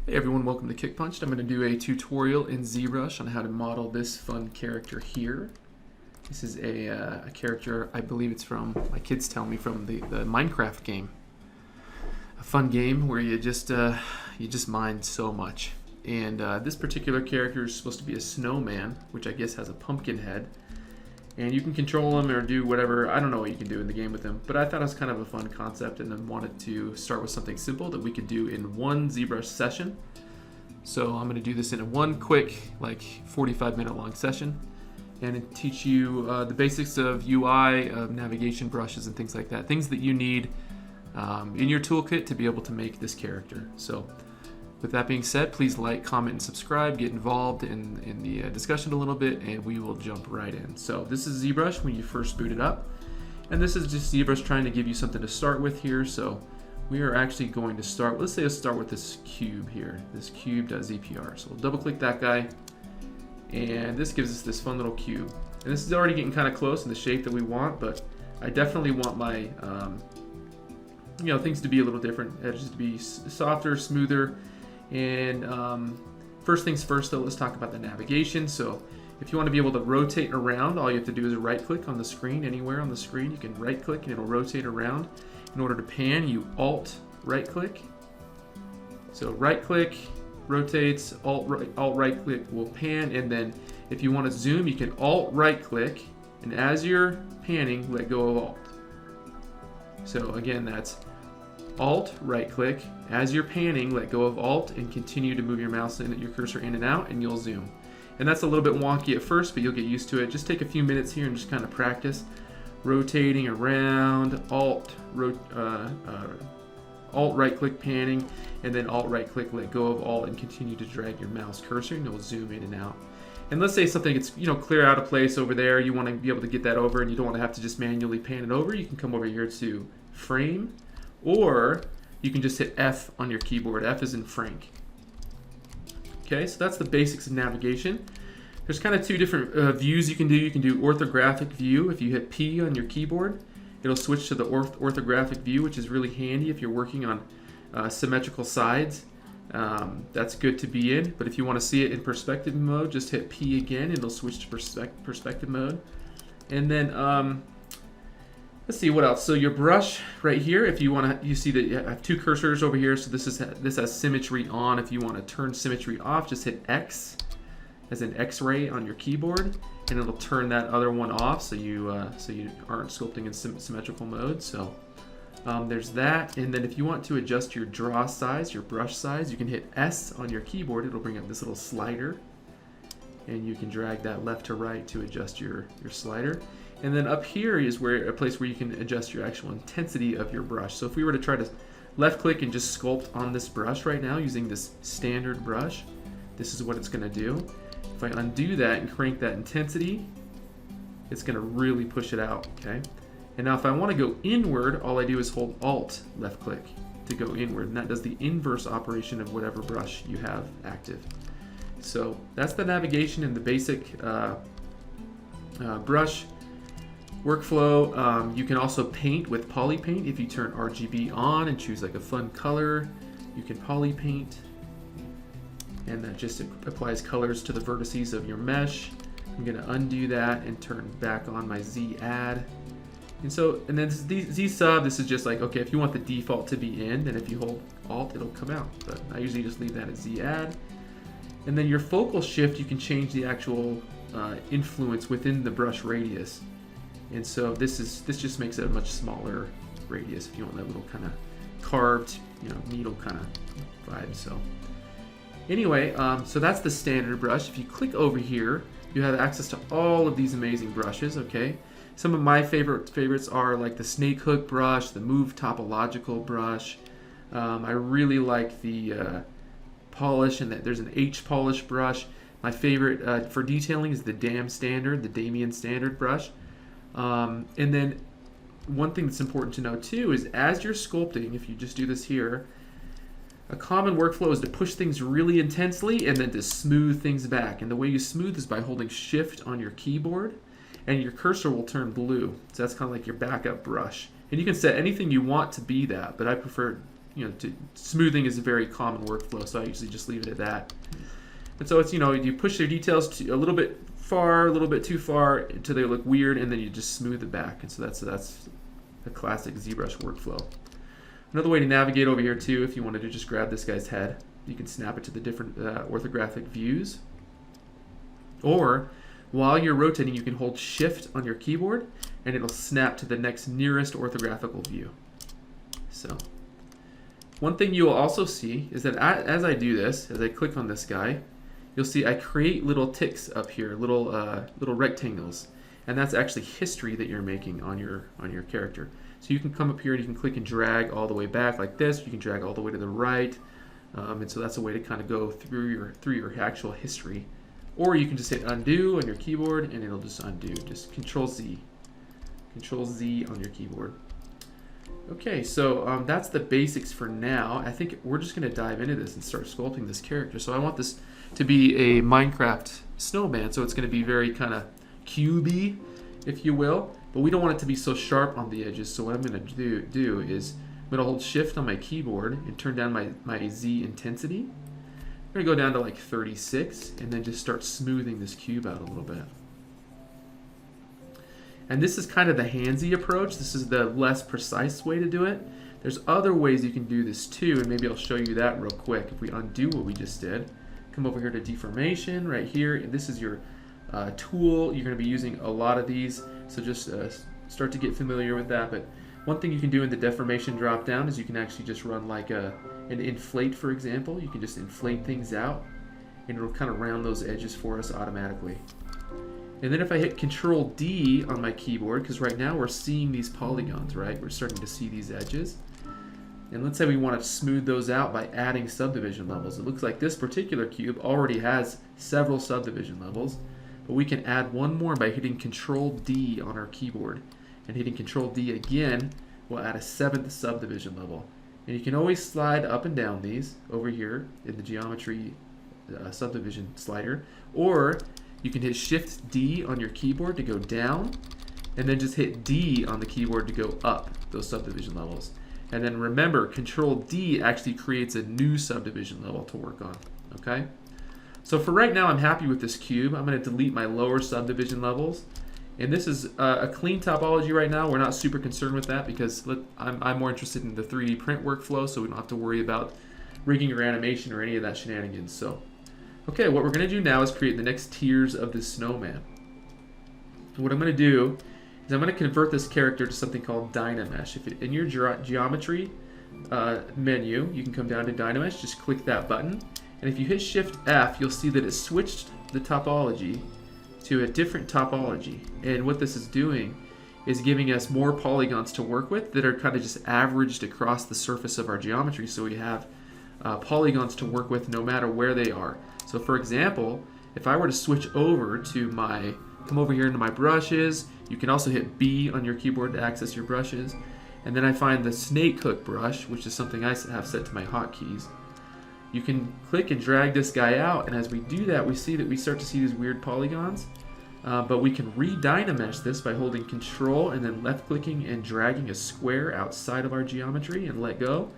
Hey everyone, welcome to Kick Punched. I'm going to do a tutorial in Zbrush on how to model this fun character here. This is a character, I believe it's from, my kids tell me, from the Minecraft game. A fun game where you just mine so much. And this particular character is supposed to be a snowman, which I guess has a pumpkin head. And you can control him or do whatever, I don't know what you can do in the game with him, but I thought it was kind of a fun concept and then wanted to start with something simple that we could do in one Zbrush session. So I'm going to do this in a one quick, like 45-minute long session and teach you the basics of UI, of navigation brushes and things like that. Things that you need in your toolkit to be able to make this character. So with that being said, please like, comment, and subscribe. Get involved in the discussion a little bit, and we will jump right in. So this is Zbrush when you first boot it up. And this is just Zbrush trying to give you something to start with here. So we are actually going to start, let's start with this cube here, this cube.zpr. So we'll double click that guy, and this gives us this fun little cube. And this is already getting kind of close in the shape that we want, but I definitely want my things to be a little different, edges to be softer, smoother. And first things first though, let's talk about the navigation. So if you want to be able to rotate around, all you have to do is right click on the screen. Anywhere on the screen you can right click and it'll rotate around. In order to pan, you alt right click. So right click rotates, alt right click will pan, and then if you want to zoom you can alt right click, and as you're panning let go of alt. So again, that's alt right click, as you're panning let go of alt and continue to move your mouse and your cursor in and out and you'll zoom. And that's a little bit wonky at first, but you'll get used to it. Just take a few minutes here and just kind of practice rotating around, alt right click panning, and then alt right click let go of alt and continue to drag your mouse cursor and you'll zoom in and out. And let's say something gets clear out of place over there, you want to be able to get that over and you don't want to have to just manually pan it over. You can come over here to frame, or you can just hit F on your keyboard. F is in Frank. Okay, so that's the basics of navigation. There's kind of two different views you can do. You can do orthographic view. If you hit P on your keyboard, it'll switch to the orthographic view, which is really handy if you're working on symmetrical sides. That's good to be in. But if you want to see it in perspective mode, just hit P again and it'll switch to perspective mode. And then let's see what else. So your brush right here, if you want to, you see that you have two cursors over here. So this has symmetry on. If you want to turn symmetry off, just hit X as an X-ray on your keyboard, and it'll turn that other one off, so you aren't sculpting in symmetrical mode. So there's that. And then if you want to adjust your draw size, your brush size, you can hit S on your keyboard. It'll bring up this little slider, and you can drag that left to right to adjust your slider. And then up here is a place where you can adjust your actual intensity of your brush. So if we were to try to left click and just sculpt on this brush right now using this standard brush, this is what it's going to do. If I undo that and crank that intensity, it's going to really push it out, okay? And now if I want to go inward, all I do is hold Alt left click to go inward, and that does the inverse operation of whatever brush you have active. So that's the navigation and the basic brush workflow. You can also paint with poly paint. If you turn RGB on and choose like a fun color, you can poly paint, and that just applies colors to the vertices of your mesh. I'm going to undo that and turn back on my Z add. And then Z sub, this is just like, okay, if you want the default to be in, then if you hold Alt, it'll come out. But I usually just leave that as Z add. And then your focal shift, you can change the actual influence within the brush radius. And so this just makes it a much smaller radius if you want that little kind of carved, needle kind of vibe. So anyway, so that's the standard brush. If you click over here, you have access to all of these amazing brushes, okay? Some of my favorites are like the snake hook brush, the move topological brush. I really like the polish, and there's an H polish brush. My favorite for detailing is the Damien standard brush. And then one thing that's important to know too is as you're sculpting, if you just do this here, a common workflow is to push things really intensely and then to smooth things back. And the way you smooth is by holding Shift on your keyboard, and your cursor will turn blue. So that's kind of like your backup brush. And you can set anything you want to be that, but I prefer smoothing is a very common workflow, so I usually just leave it at that. And so it's, you push their details to a little bit far, a little bit too far until they look weird, and then you just smooth it back. And so that's a classic ZBrush workflow. Another way to navigate over here too, if you wanted to just grab this guy's head, you can snap it to the different orthographic views. Or while you're rotating, you can hold Shift on your keyboard, and it'll snap to the next nearest orthographical view. So one thing you will also see is that as I do this, as I click on this guy, you'll see I create little ticks up here, little rectangles, and that's actually history that you're making on your character. So you can come up here and you can click and drag all the way back like this. You can drag all the way to the right, and so that's a way to kind of go through your actual history. Or you can just hit undo on your keyboard and it'll just undo. Just Control Z on your keyboard. Okay, so that's the basics for now. I think we're just going to dive into this and start sculpting this character. So I want this to be a Minecraft snowman, so it's going to be very kind of cubey, if you will. But we don't want it to be so sharp on the edges, so what I'm going to do is I'm going to hold Shift on my keyboard and turn down my Z intensity. I'm going to go down to like 36 and then just start smoothing this cube out a little bit. And this is kind of the handsy approach. This is the less precise way to do it. There's other ways you can do this too, and maybe I'll show you that real quick. If we undo what we just did, come over here to deformation right here, and this is your tool. You're going to be using a lot of these, so just start to get familiar with that. But one thing you can do in the deformation drop down is you can actually just run like an inflate, for example. You can just inflate things out, and it'll kind of round those edges for us automatically. And then if I hit Control D on my keyboard, because right now we're seeing these polygons, right? We're starting to see these edges. And let's say we want to smooth those out by adding subdivision levels. It looks like this particular cube already has several subdivision levels, but we can add one more by hitting Control D on our keyboard. And hitting Control D again will add a 7th subdivision level. And you can always slide up and down these over here in the geometry subdivision slider, or you can hit Shift D on your keyboard to go down, and then just hit D on the keyboard to go up those subdivision levels. And then remember, Control D actually creates a new subdivision level to work on. Okay? So for right now, I'm happy with this cube. I'm going to delete my lower subdivision levels. And this is a clean topology right now. We're not super concerned with that because I'm more interested in the 3D print workflow, so we don't have to worry about rigging or animation or any of that shenanigans. So, okay, what we're going to do now is create the next tiers of this snowman. And what I'm going to do is I'm going to convert this character to something called Dynamesh. If in your geometry menu, you can come down to Dynamesh, just click that button, and if you hit Shift F, you'll see that it switched the topology to a different topology. And what this is doing is giving us more polygons to work with that are kind of just averaged across the surface of our geometry, so we have polygons to work with no matter where they are. So for example, if I were to switch over to come over here into my brushes, you can also hit B on your keyboard to access your brushes, and then I find the snake hook brush, which is something I have set to my hotkeys. You can click and drag this guy out, and as we do that, we see that we start to see these weird polygons, but we can re-Dynamesh this by holding Control and then left-clicking and dragging a square outside of our geometry and let go.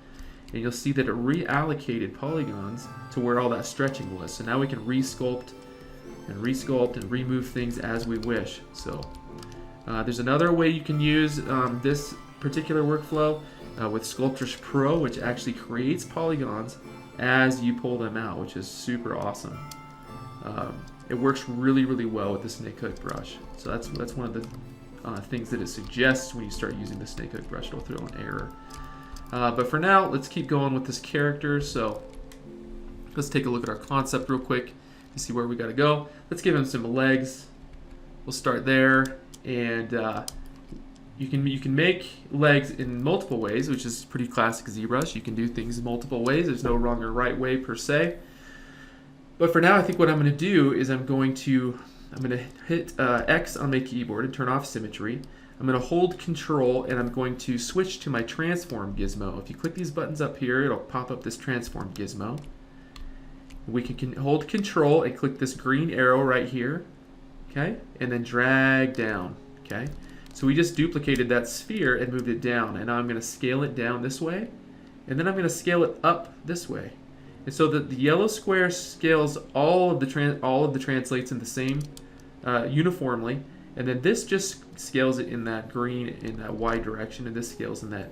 And you'll see that it reallocated polygons to where all that stretching was. So now we can resculpt and remove things as we wish. So there's another way you can use this particular workflow with Sculptris Pro, which actually creates polygons as you pull them out, which is super awesome. It works really, really well with the snake hook brush. So that's one of the things that it suggests when you start using the snake hook brush. It'll throw an error. But for now, let's keep going with this character. So let's take a look at our concept real quick to see where we got to go. Let's give him some legs. We'll start there, and you can make legs in multiple ways, which is pretty classic ZBrush. You can do things multiple ways. There's no wrong or right way per se. But for now, I think what I'm going to do is I'm going to hit X on my keyboard and turn off symmetry. I'm going to hold Control, and I'm going to switch to my transform gizmo. If you click these buttons up here, it'll pop up this transform gizmo. We can hold Control and click this green arrow right here, okay, and then drag down, okay. So we just duplicated that sphere and moved it down, and now I'm going to scale it down this way, And then I'm going to scale it up this way. And so the yellow square scales all of the translates in the same uniformly, and then this just scales it in that green in that Y direction, and this scales in that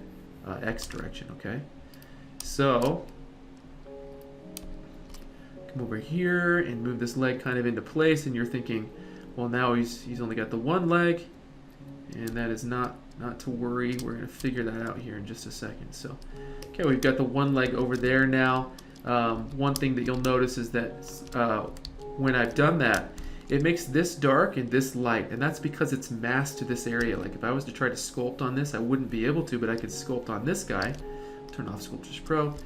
X direction. Okay, so come over here and move this leg kind of into place, and you're thinking, well, now he's only got the one leg, and that is not to worry. We're going to figure that out here in just a second. So, okay, we've got the one leg over there now. One thing that you'll notice is that when I've done that, it makes this dark and this light, and that's because it's masked to this area. Like if I was to try to sculpt on this, I wouldn't be able to, but I could sculpt on this guy. Turn off Sculptures Pro.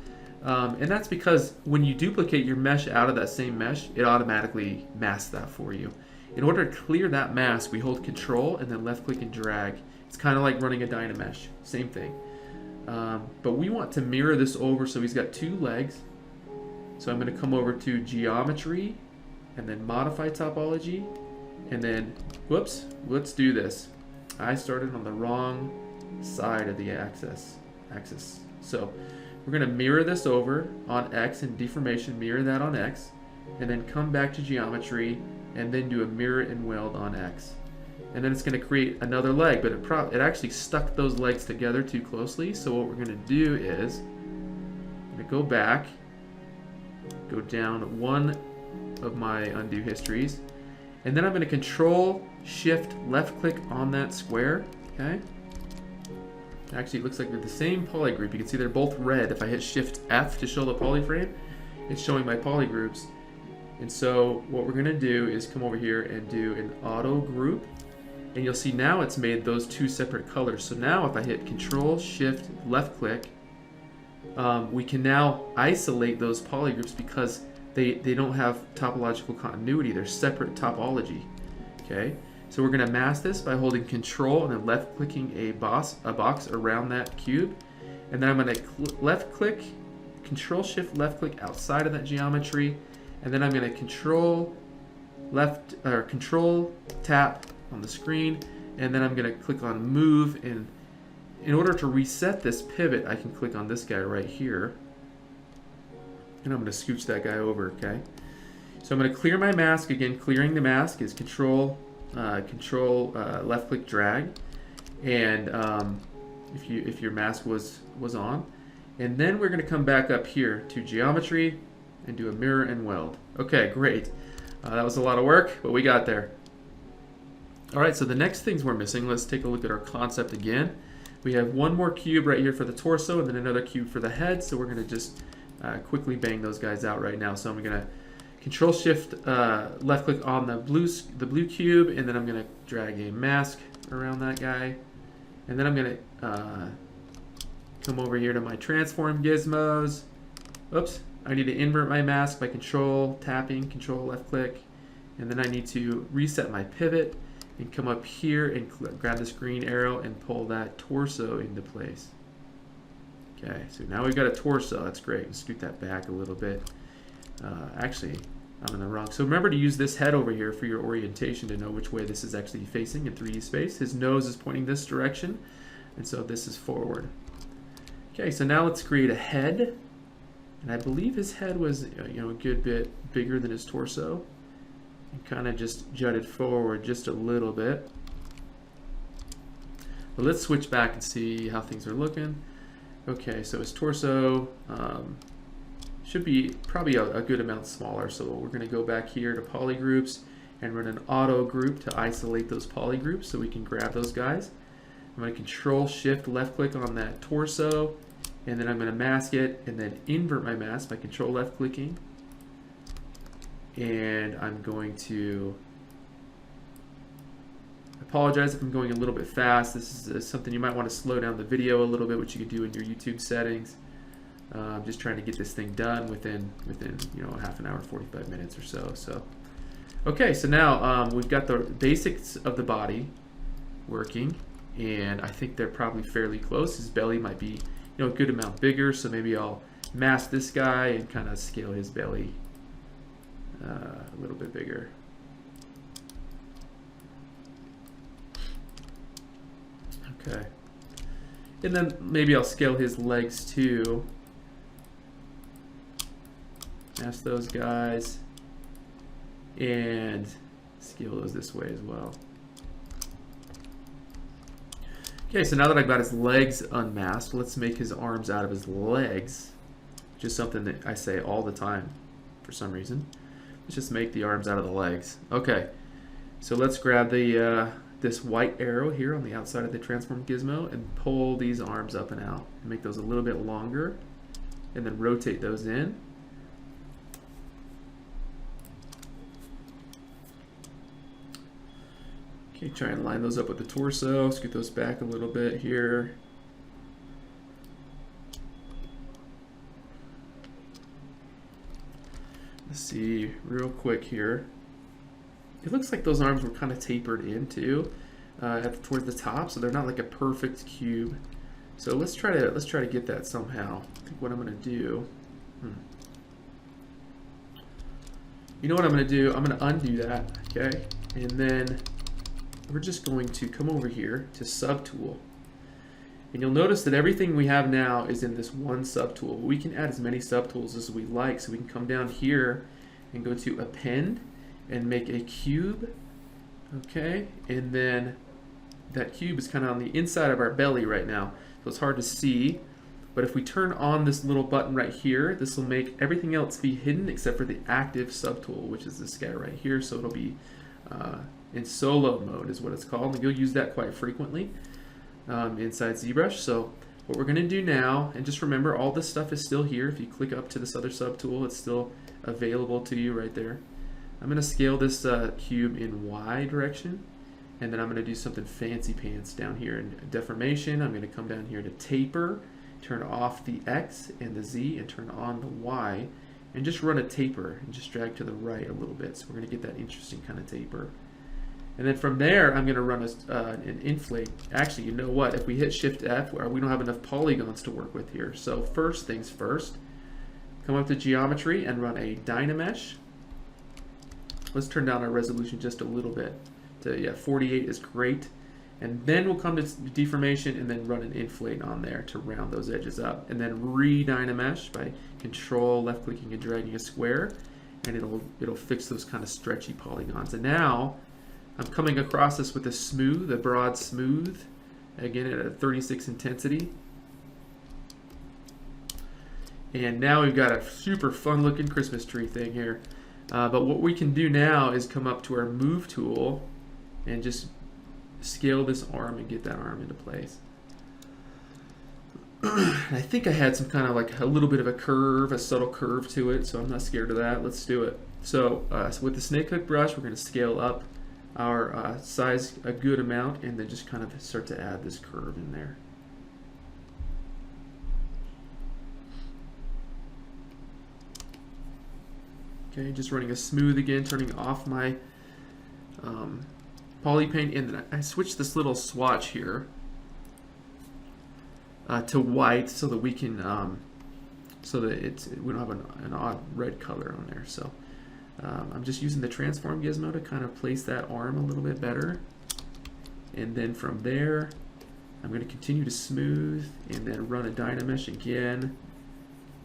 And that's because when you duplicate your mesh out of that same mesh, it automatically masks that for you. In order to clear that mask, we hold Control and then left click and drag. It's kind of like running a Dynamesh, same thing. But we want to mirror this over so he's got two legs. So I'm going to come over to Geometry and then Modify Topology, and then, whoops, let's do this. I started on the wrong side of the axis. So we're going to mirror this over on X and deformation, mirror that on X, and then come back to Geometry and then do a mirror and weld on X. And then it's going to create another leg, but it actually stuck those legs together too closely. So what we're going to do is I'm going to go back, go down one of my undo histories, and then I'm going to Control Shift left click on that square. Okay, actually it looks like they're the same poly group. You can see they're both red. If I hit Shift F to show the polyframe, it's showing my poly groups. And so what we're going to do is come over here and do an auto group, and you'll see now it's made those two separate colors. So now if I hit Control Shift left click, we can now isolate those poly groups because they don't have topological continuity. They're separate topology. Okay, so we're going to mask this by holding Control and then left clicking a box around that cube, and then I'm going to left click, Control Shift left click outside of that geometry, and then I'm going to Control tap on the screen, and then I'm going to click on Move. And in order to reset this pivot, I can click on this guy right here, and I'm going to scooch that guy over. Okay, so I'm going to clear my mask again. Clearing the mask is Control left click drag, and if your mask was on, and then we're going to come back up here to Geometry and do a mirror and weld. Okay, great. That was a lot of work, but we got there. All right, so the next things we're missing, let's take a look at our concept again. We have one more cube right here for the torso and then another cube for the head, so we're going to just quickly bang those guys out right now. So I'm going to Control Shift left click on the blue cube, and then I'm going to drag a mask around that guy, and then I'm going to come over here to my transform gizmos. Oops, I need to invert my mask by tapping Control left click, and then I need to reset my pivot and come up here and grab this green arrow and pull that torso into place. Okay, so now we've got a torso. That's great. Let's scoot that back a little bit. Actually, I'm in the wrong. So remember to use this head over here for your orientation to know which way this is actually facing in 3D space. His nose is pointing this direction, and so this is forward. Okay, so now let's create a head. And I believe his head was a good bit bigger than his torso, and kind of just jutted forward just a little bit. But let's switch back and see how things are looking. Okay, so his torso should be probably a good amount smaller. So we're going to go back here to poly groups and run an auto group to isolate those poly groups so we can grab those guys. I'm going to Control Shift left click on that torso, and then I'm going to mask it and then invert my mask by Control left clicking. And I'm going to apologize if I'm going a little bit fast. This is something you might want to slow down the video a little bit, which you can do in your YouTube settings. I'm just trying to get this thing done within half an hour, 45 minutes or so. So, okay, so now we've got the basics of the body working, and I think they're probably fairly close. His belly might be a good amount bigger, so maybe I'll mask this guy and kind of scale his belly a little bit bigger. Okay, and then maybe I'll scale his legs too. Mask those guys. And scale those this way as well. Okay, so now that I've got his legs unmasked, let's make his arms out of his legs. Just something that I say all the time for some reason. Let's just make the arms out of the legs. Okay, so let's grab the this white arrow here on the outside of the transform gizmo and pull these arms up and out and make those a little bit longer, and then rotate those in. Okay, try and line those up with the torso, scoot those back a little bit here. Let's see real quick here. It looks like those arms were kind of tapered in too, towards the top, so they're not like a perfect cube. So let's try to get that somehow. I think what I'm gonna do. You know what I'm gonna do? I'm gonna undo that, okay? And then we're just going to come over here to subtool. And you'll notice that everything we have now is in this one subtool. We can add as many subtools as we like, so we can come down here and go to append and make a cube, okay? And then that cube is kind of on the inside of our belly right now, so it's hard to see. But if we turn on this little button right here, this will make everything else be hidden except for the active subtool, which is this guy right here. So it'll be in solo mode is what it's called, and you'll use that quite frequently inside Zbrush. So what we're going to do now, and just remember all this stuff is still here. If you click up to this other subtool, it's still available to you right there. I'm going to scale this cube in Y direction, and then I'm going to do something fancy pants down here in deformation. I'm going to come down here to taper, turn off the X and the Z, and turn on the Y, and just run a taper and just drag to the right a little bit. So we're going to get that interesting kind of taper. And then from there, I'm going to run an inflate. Actually, you know what? If we hit Shift F, we don't have enough polygons to work with here. So first things first, come up to geometry and run a Dynamesh. Let's turn down our resolution just a little bit. Yeah, 48 is great. And then we'll come to deformation and then run an inflate on there to round those edges up. And then re-Dynamesh by Control, left clicking and dragging a square, and it'll fix those kind of stretchy polygons. And now I'm coming across this with a smooth, a broad smooth, again at a 36 intensity. And now we've got a super fun looking Christmas tree thing here. But what we can do now is come up to our move tool and just scale this arm and get that arm into place. I think I had some kind of like a little bit of a curve, a subtle curve to it, so I'm not scared of that. Let's do it. So with the snake hook brush, we're going to scale up our size a good amount, and then just kind of start to add this curve in there. Okay, just running a smooth again, turning off my poly paint, and then I switched this little swatch here to white so that we can so that we don't have an odd red color on there. So I'm just using the transform gizmo to kind of place that arm a little bit better, and then from there I'm going to continue to smooth and then run a Dynamesh again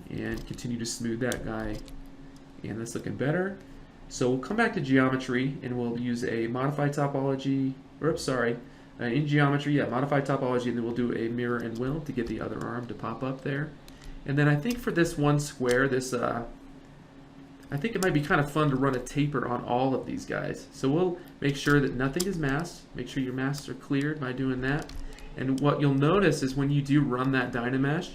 and continue to smooth that guy, and that's looking better. So we'll come back to geometry and we'll use a modify topology, or oops, sorry, in geometry, yeah, modify topology, and then we'll do a mirror and will to get the other arm to pop up there. And then I think for this one square, this I think it might be kind of fun to run a taper on all of these guys. So we'll make sure that nothing is masked. Make sure your masks are cleared by doing that. And what you'll notice is when you do run that Dynamesh,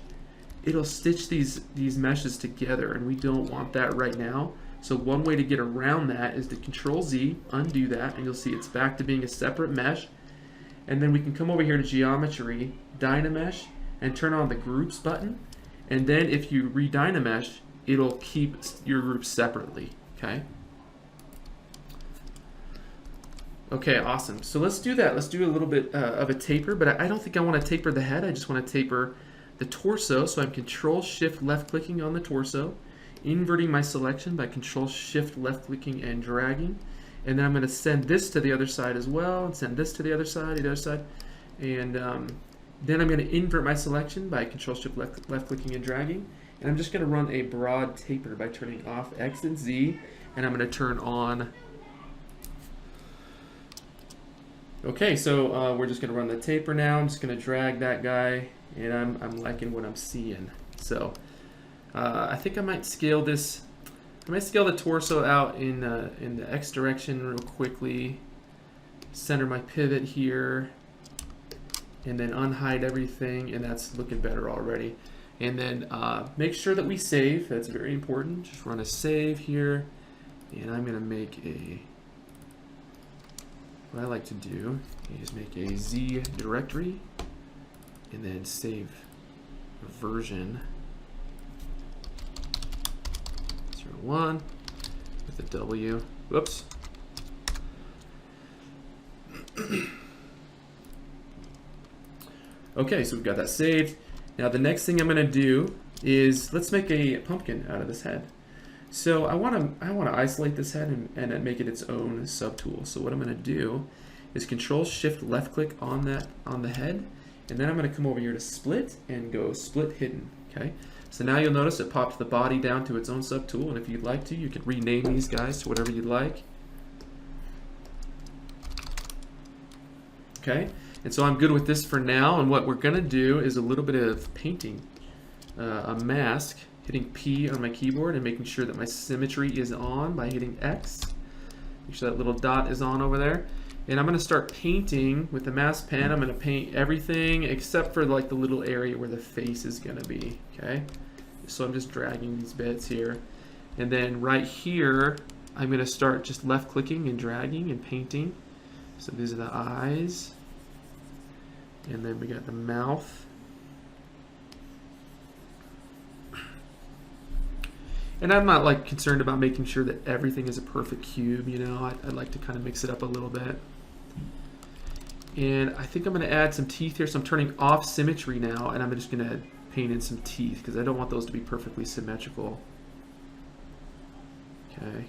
it'll stitch these meshes together, and we don't want that right now. So one way to get around that is to Control Z, undo that, and you'll see it's back to being a separate mesh. And then we can come over here to Geometry, Dynamesh, and turn on the Groups button. And then if you re-Dynamesh, it'll keep your groups separately, okay? Okay, awesome. So let's do that. Let's do a little bit of a taper, but I don't think I want to taper the head. I just want to taper the torso. So I'm Control Shift left clicking on the torso, inverting my selection by Control Shift left clicking and dragging, and then I'm going to send this to the other side as well, and send this to the other side, and then I'm going to invert my selection by Control Shift left clicking and dragging, And I'm just going to run a broad taper by turning off X and Z, and I'm going to turn on. Okay, so we're just going to run the taper now. I'm just going to drag that guy, and I'm liking what I'm seeing. So I think I might scale this. I might scale the torso out in the X direction real quickly. Center my pivot here, and then unhide everything, and that's looking better already. And then make sure that we save. That's very important. Just run a save here. And I'm going to make what I like to do is make a Z directory and then save a version 01 with a W. Whoops. Okay, so we've got that saved. Now the next thing I'm going to do is let's make a pumpkin out of this head. So I want to isolate this head and make it its own subtool. So what I'm going to do is Control Shift left click on the head, and then I'm going to come over here to split and go split hidden. Okay. So now you'll notice it popped the body down to its own subtool, and if you'd like to, you can rename these guys to whatever you'd like. Okay. And so I'm good with this for now, and what we're going to do is a little bit of painting. A mask, hitting P on my keyboard and making sure that my symmetry is on by hitting X. Make sure that little dot is on over there. And I'm going to start painting with the mask pen. I'm going to paint everything except for like the little area where the face is going to be. Okay. So I'm just dragging these bits here. And then right here, I'm going to start just left clicking and dragging and painting. So these are the eyes. And then we got the mouth. And I'm not like concerned about making sure that everything is a perfect cube, you know. I'd like to kind of mix it up a little bit. And I think I'm going to add some teeth here. So I'm turning off symmetry now, and I'm just going to paint in some teeth because I don't want those to be perfectly symmetrical. Okay.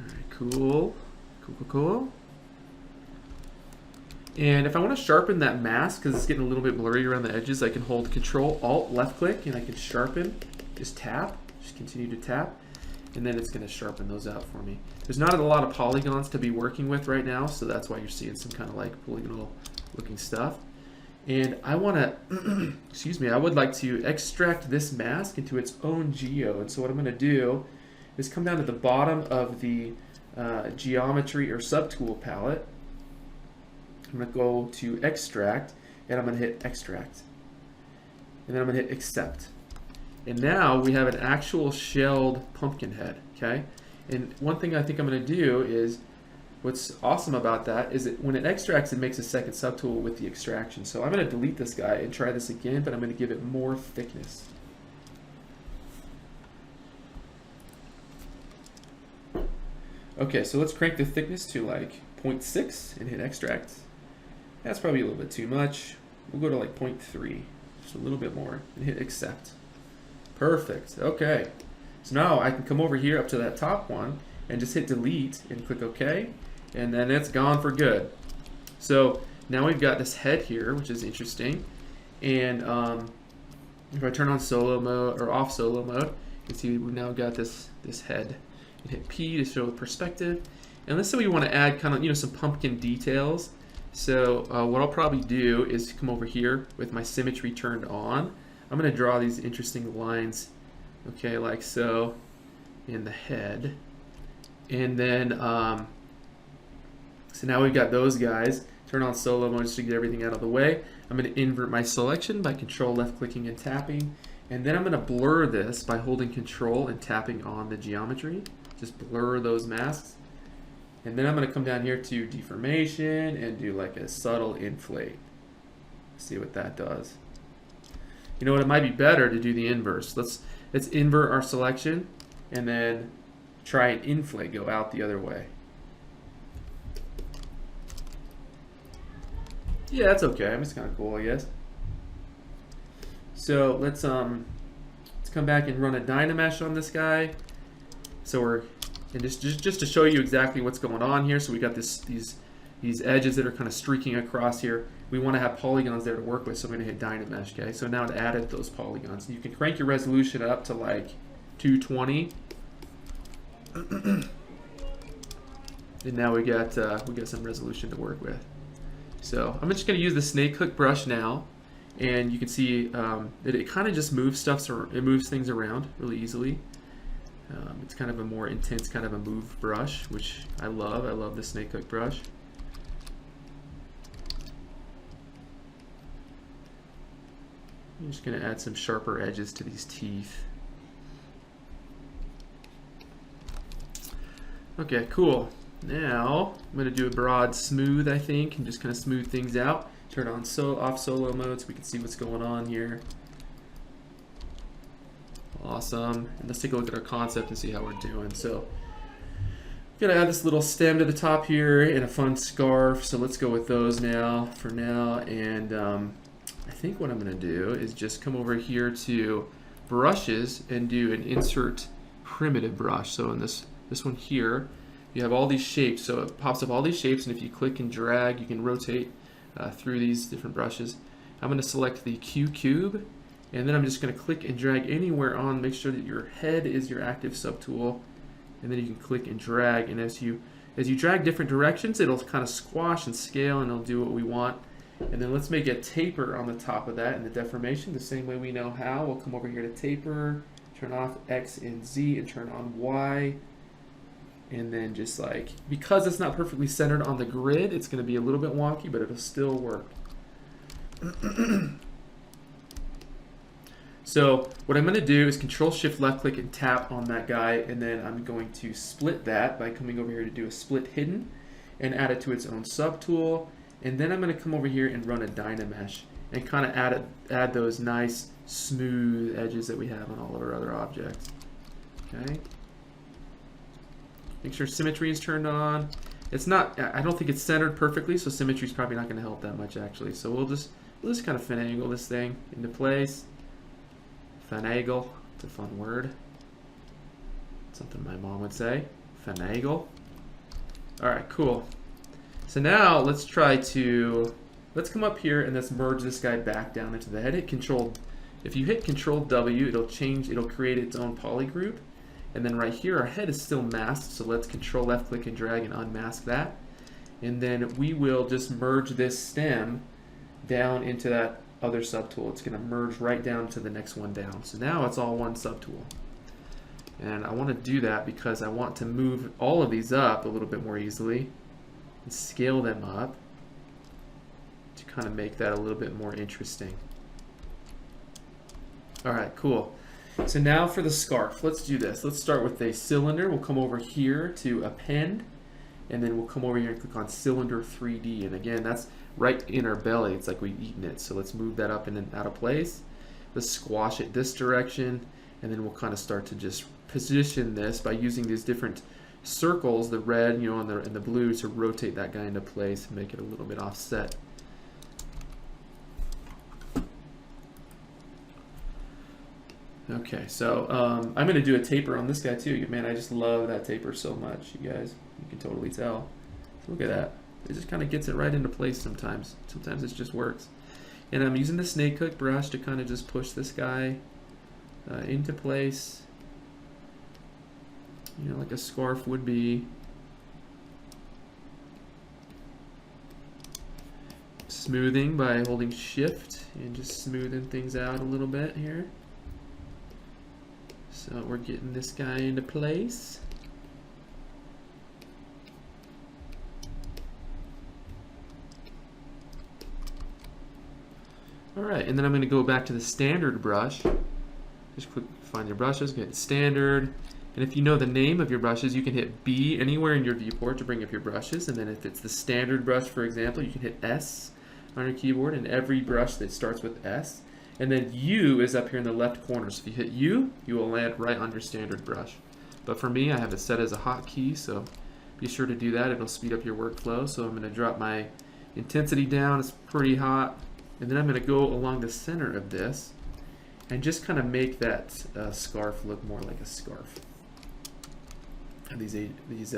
All right, cool. Cool. And if I want to sharpen that mask, because it's getting a little bit blurry around the edges, I can hold Control Alt left click and I can sharpen. Just tap, just continue to tap, and then it's going to sharpen those out for me. There's not a lot of polygons to be working with right now, so that's why you're seeing some kind of like polygonal looking stuff. And I want to, excuse me, I would like to extract this mask into its own geo. And so what I'm going to do is come down to the bottom of the geometry or subtool palette. I'm going to go to extract, and I'm going to hit extract. And then I'm going to hit accept. And now we have an actual shelled pumpkin head, okay? And one thing I think I'm going to do is, what's awesome about that is that when it extracts, it makes a second subtool with the extraction. So I'm going to delete this guy and try this again, but I'm going to give it more thickness. Okay, so let's crank the thickness to like 0.6 and hit extract. That's probably a little bit too much. We'll go to like 0.3, just a little bit more, and hit accept. Perfect. Okay. So now I can come over here up to that top one and just hit delete and click OK, and then it's gone for good. So now we've got this head here, which is interesting. And if I turn on solo mode or off solo mode, you can see we've now got this head. And hit P to show the perspective. And let's say we want to add kind of some pumpkin details. So what I'll probably do is come over here with my symmetry turned on. I'm going to draw these interesting lines, okay, like so, in the head. And then, so now we've got those guys. Turn on solo mode just to get everything out of the way. I'm going to invert my selection by Control left clicking and tapping. And then I'm going to blur this by holding Control and tapping on the geometry. Just blur those masks. And then I'm going to come down here to deformation and do like a subtle inflate. See what that does. You know what, it might be better to do the inverse. Let's invert our selection and then try and inflate, go out the other way. Yeah, that's okay. It's kind of cool, I guess. So let's come back and run a Dynamesh on this guy. So we're and just to show you exactly what's going on here. So we got these edges that are kind of streaking across here. we want to have polygons there to work with, so I'm going to hit Dynamesh, okay? So now it added those polygons. You can crank your resolution up to like 220. And now we got some resolution to work with. So I'm just going to use the snake hook brush now, and you can see that it kind of just moves things around really easily. It's kind of a more intense kind of a move brush, which I love. I love the snake hook brush. I'm just going to add some sharper edges to these teeth. Okay, cool. Now I'm going to do a broad smooth, I think, and just kind of smooth things out. Turn on off solo mode so we can see what's going on here. Awesome. And let's take a look at our concept and see how we're doing. So I'm going to add this little stem to the top here and a fun scarf. So let's go with those now for now. And I think what I'm going to do is just come over here to brushes and do an insert primitive brush. So in this one here, you have all these shapes. So it pops up all these shapes, and if you click and drag, you can rotate through these different brushes. I'm going to select the Q cube, and then I'm just going to click and drag anywhere on. Make sure that your head is your active subtool, and then you can click and drag. And as you drag different directions, it'll kind of squash and scale, and it'll do what we want. And then let's make a taper on the top of that in the deformation, the same way we know how. We'll come over here to taper, turn off X and Z, and turn on Y. And then just like, because it's not perfectly centered on the grid, it's going to be a little bit wonky, but it'll still work. So what I'm going to do is Control Shift left click and tap on that guy, and then I'm going to split that by coming over here to do a split hidden and add it to its own subtool. And then I'm going to come over here and run a Dynamesh and kind of add those nice smooth edges that we have on all of our other objects. Okay. Make sure symmetry is turned on. It's not, I don't think it's centered perfectly, so symmetry is probably not going to help that much actually. So we'll just kind of finagle this thing into place. Finagle, it's a fun word. Something my mom would say. Finagle. All right, cool. So now let's come up here and let's merge this guy back down into the head. If you hit Control W, it'll create its own poly group. And then right here, our head is still masked, so let's Control left click and drag and unmask that. And then we will just merge this stem down into that other subtool. It's going to merge right down to the next one down. So now it's all one subtool. And I want to do that because I want to move all of these up a little bit more easily and scale them up to kind of make that a little bit more interesting. All right, cool. So now for the scarf, let's do this. Let's start with a cylinder. We'll come over here to append, and then we'll come over here and click on cylinder 3D. And again, that's right in our belly. It's like we've eaten it. So let's move that up and out of place. Let's squash it this direction, and then we'll kind of start to just position this by using these different circles, the red, and the blue, to rotate that guy into place and make it a little bit offset. Okay, so I'm going to do a taper on this guy too. Man, I just love that taper so much, you guys. You can totally tell. Look at that. It just kind of gets it right into place sometimes. Sometimes it just works. And I'm using the snake hook brush to kind of just push this guy into place. Like a scarf would be. Smoothing by holding Shift and just smoothing things out a little bit here. So we're getting this guy into place. All right, and then I'm going to go back to the standard brush. Just click, find your brushes, get standard. And if you know the name of your brushes, you can hit B anywhere in your viewport to bring up your brushes. And then if it's the standard brush, for example, you can hit S on your keyboard, and every brush that starts with S. And then U is up here in the left corner. So if you hit U, you will land right on your standard brush. But for me, I have it set as a hotkey, so be sure to do that. It'll speed up your workflow. So I'm going to drop my intensity down. It's pretty hot. And then I'm going to go along the center of this and just kind of make that scarf look more like a scarf. And these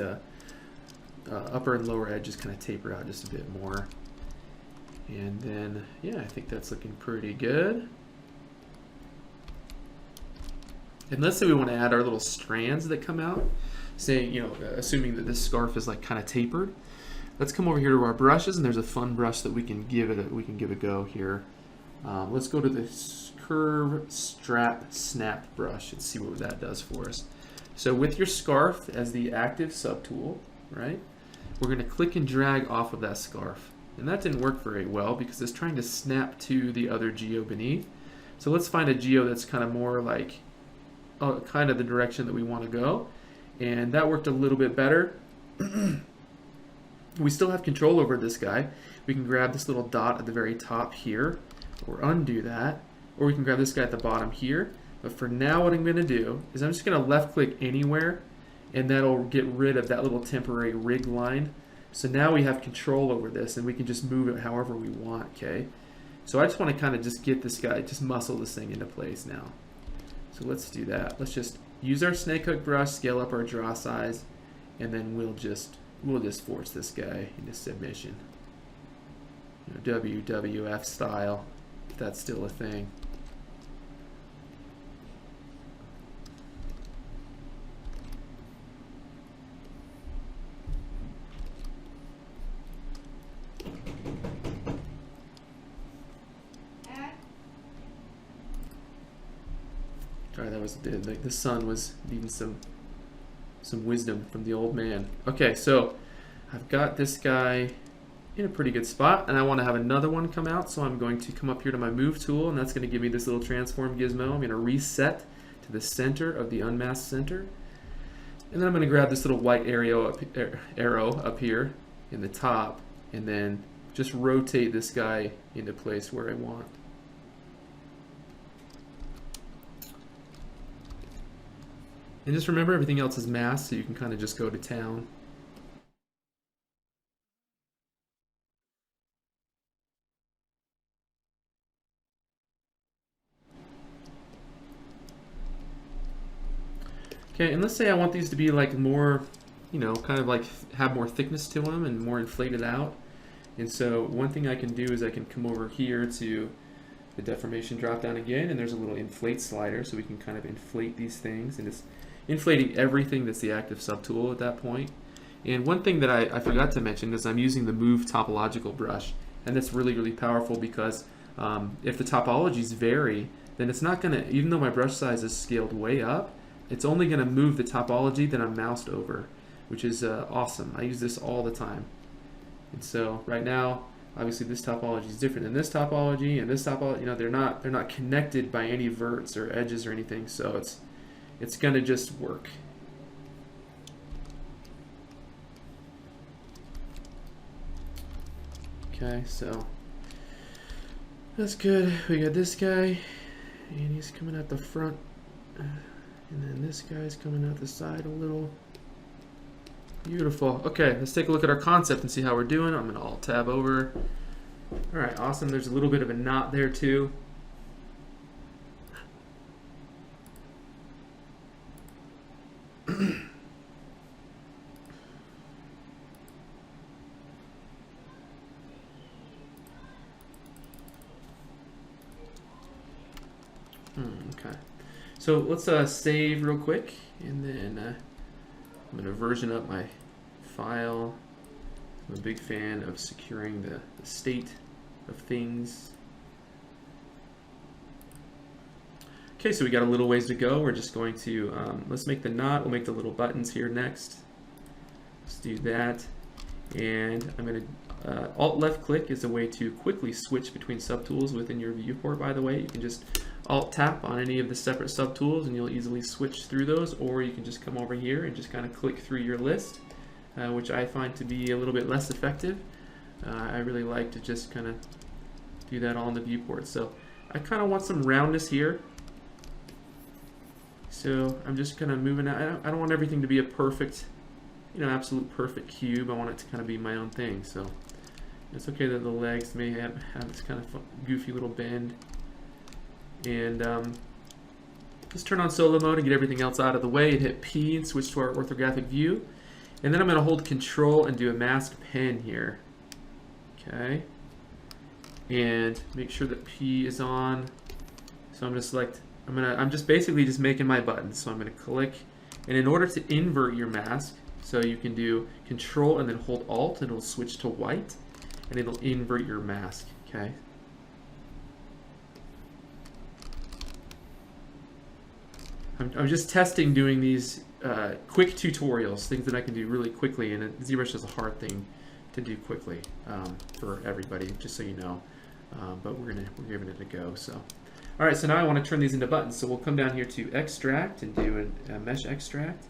upper and lower edges kind of taper out just a bit more. And then, yeah, I think that's looking pretty good. And let's say we want to add our little strands that come out. Say, you know, assuming that this scarf is like kind of tapered. Let's come over here to our brushes, and there's a fun brush that we can give it a go here. Let's go to this curve strap snap brush and see what that does for us. So with your scarf as the active subtool, right, we're going to click and drag off of that scarf. And that didn't work very well because it's trying to snap to the other geo beneath. So let's find a geo that's kind of more like kind of the direction that we want to go. And that worked a little bit better. We still have control over this guy. We can grab this little dot at the very top here, or undo that, or we can grab this guy at the bottom here. But for now, what I'm going to do is I'm just going to left click anywhere, and that'll get rid of that little temporary rig line. So now we have control over this, and we can just move it however we want, okay? So I just want to kind of just get this guy, just muscle this thing into place now. So let's do that. Let's just use our snake hook brush, scale up our draw size, and then we'll just force this guy into submission. You know, WWF style, if that's still a thing. Sorry, that was the son was needing some wisdom from the old man. Okay, so I've got this guy in a pretty good spot, and I want to have another one come out, so I'm going to come up here to my move tool, and that's going to give me this little transform gizmo. I'm going to reset to the center of the unmasked center, and then I'm going to grab this little white arrow up here in the top, and then just rotate this guy into place where I want. And just remember, everything else is masked, so you can kind of just go to town. Okay, and let's say I want these to be like more, you know, kind of like have more thickness to them and more inflated out. And so one thing I can do is I can come over here to the deformation drop down again, and there's a little inflate slider, so we can kind of inflate these things, and it's inflating everything that's the active subtool at that point. And one thing that I forgot to mention is I'm using the Move topological brush, and that's really, really powerful because if the topologies vary, then it's not going to, even though my brush size is scaled way up, it's only going to move the topology that I'm moused over, which is awesome. I use this all the time. And so right now, obviously this topology is different than this topology, and this topology, you know, they're not connected by any verts or edges or anything, so it's going to just work. Okay, so that's good. We got this guy, and he's coming out the front, and then this guy's coming out the side a little. Beautiful. Okay, let's take a look at our concept and see how we're doing. I'm going to alt tab over. All right, awesome. There's a little bit of a knot there too. Okay, so let's save real quick, and then I'm going to version up my file. I'm a big fan of securing the state of things. Okay, so we got a little ways to go. We're just going to, let's make the knot. We'll make the little buttons here next. Let's do that. And I'm going to, Alt left click is a way to quickly switch between subtools within your viewport, by the way. You can just Alt tap on any of the separate subtools and you'll easily switch through those, or you can just come over here and just kind of click through your list, which I find to be a little bit less effective. I really like to just kind of do that all in the viewport. So I kind of want some roundness here. So I'm just kind of moving out. I don't want everything to be a perfect, you know, absolute perfect cube. I want it to kind of be my own thing. So it's okay that the legs may have this kind of goofy little bend. And let's turn on solo mode and get everything else out of the way and hit P and switch to our orthographic view. And then I'm going to hold Control and do a mask pen here. Okay. and make sure that P is on. So I'm going to select, I'm just basically just making my buttons. So I'm going to click, and in order to invert your mask, so you can do Control and then hold Alt, and it'll switch to white, and it'll invert your mask, okay? I'm just testing doing these quick tutorials, things that I can do really quickly, and ZBrush is a hard thing to do quickly for everybody, just so you know. But we're giving it a go. So, all right. So now I want to turn these into buttons. So we'll come down here to Extract and do a mesh extract,